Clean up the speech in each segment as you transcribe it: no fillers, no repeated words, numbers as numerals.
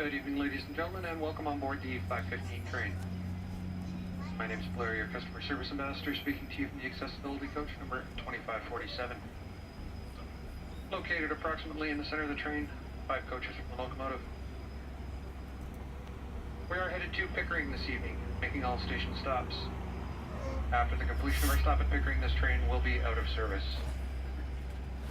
Good evening, ladies and gentlemen, and welcome on board the 515 train. My name is Blair, your customer service ambassador, speaking to you from the accessibility coach number 2547. Located approximately in the center of the train, 5 coaches from the locomotive. We are headed to Pickering this evening, making all station stops. After the completion of our stop at Pickering, this train will be out of service.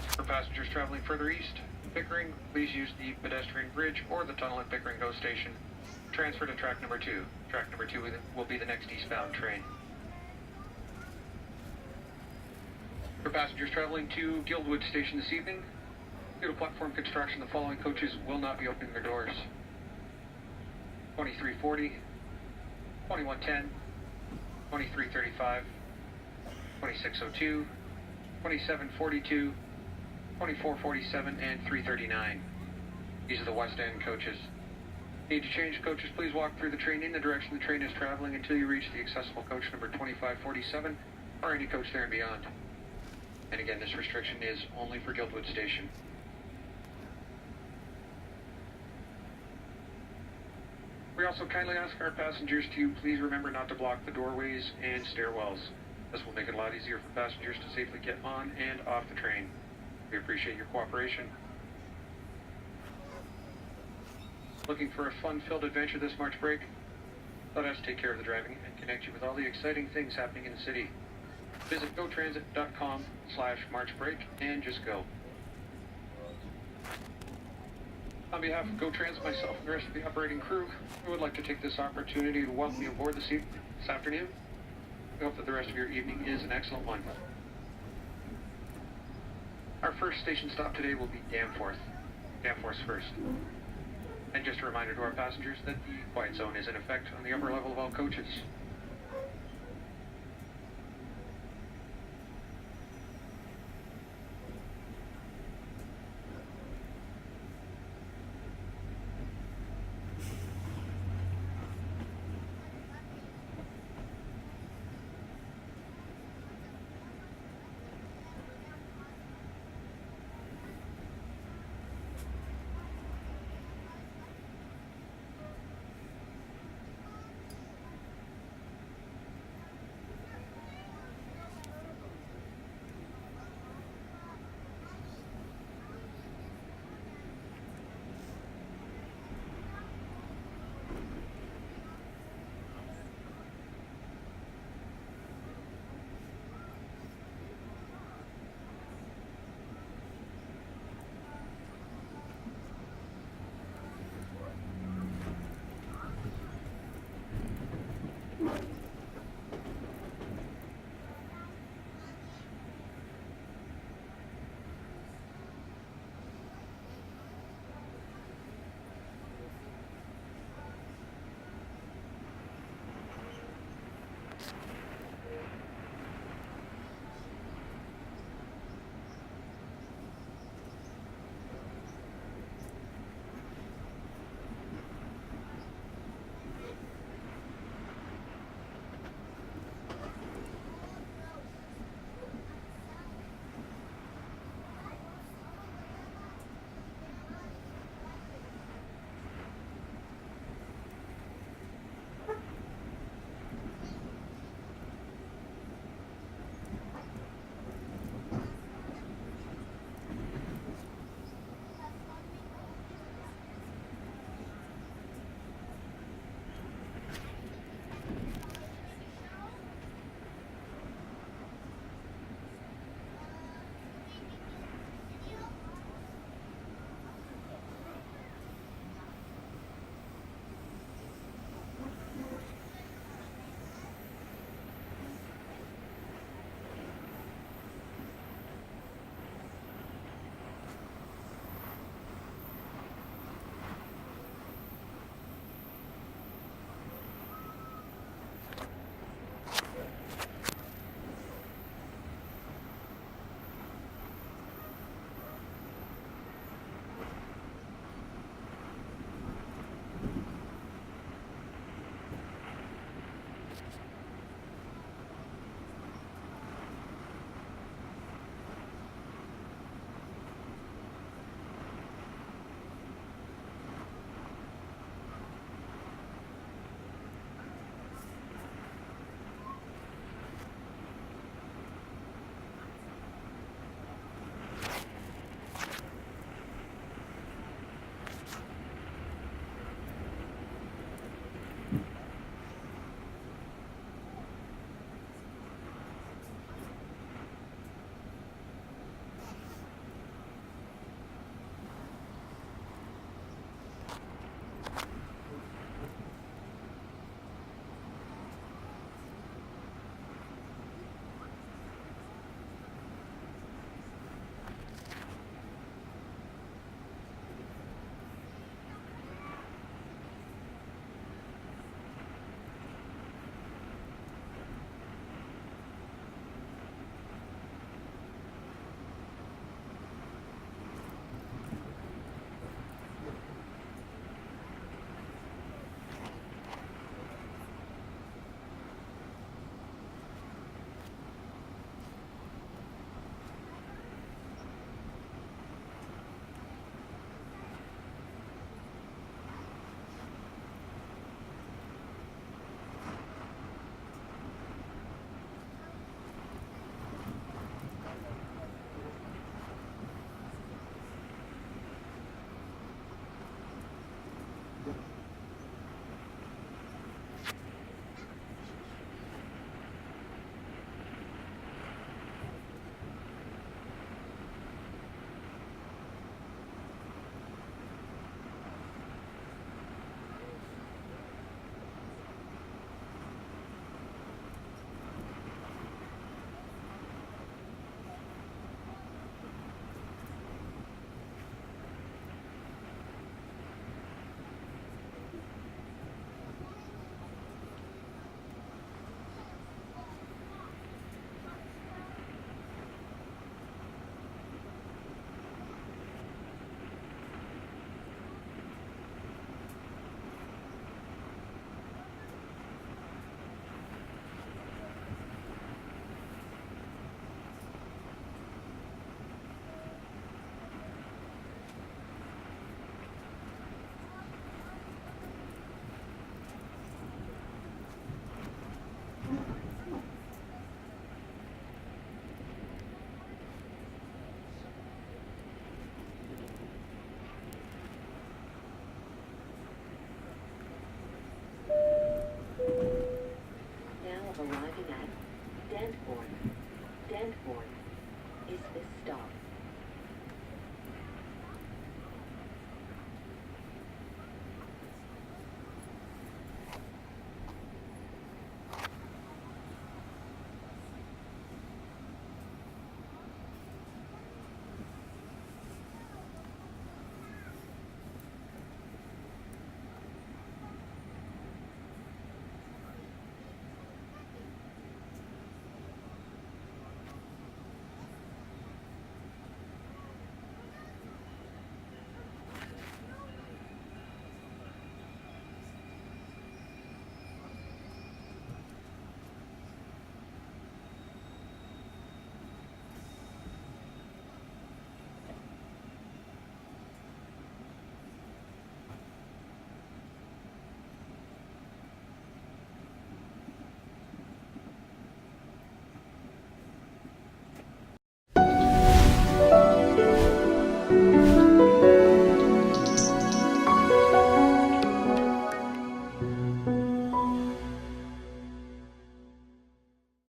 For passengers traveling further east, Pickering, please use the pedestrian bridge or the tunnel at Pickering GO station. Transfer to track number 2. Track number 2 will be the next eastbound train. For passengers traveling to Guildwood station this evening, due to platform construction, the following coaches will not be opening their doors: 2340, 2110, 2335, 2602, 2742, 2447, and 339. These are the West End coaches. Need to change coaches, please walk through the train in the direction the train is traveling until you reach the accessible coach number 2547 or any coach there and beyond. And again, this restriction is only for Guildwood Station. We also kindly ask our passengers to please remember not to block the doorways and stairwells. This will make it a lot easier for passengers to safely get on and off the train. We appreciate your cooperation. Looking for a fun-filled adventure this March break? Let us take care of the driving and connect you with all the exciting things happening in the city. Visit gotransit.com/marchbreak and just go. On behalf of GoTransit, myself, and the rest of the operating crew, we would like to take this opportunity to welcome you aboard this afternoon. We hope that the rest of your evening is an excellent one. Our first station stop today will be Danforth. Danforth's first. And just a reminder to our passengers that the quiet zone is in effect on the upper level of all coaches.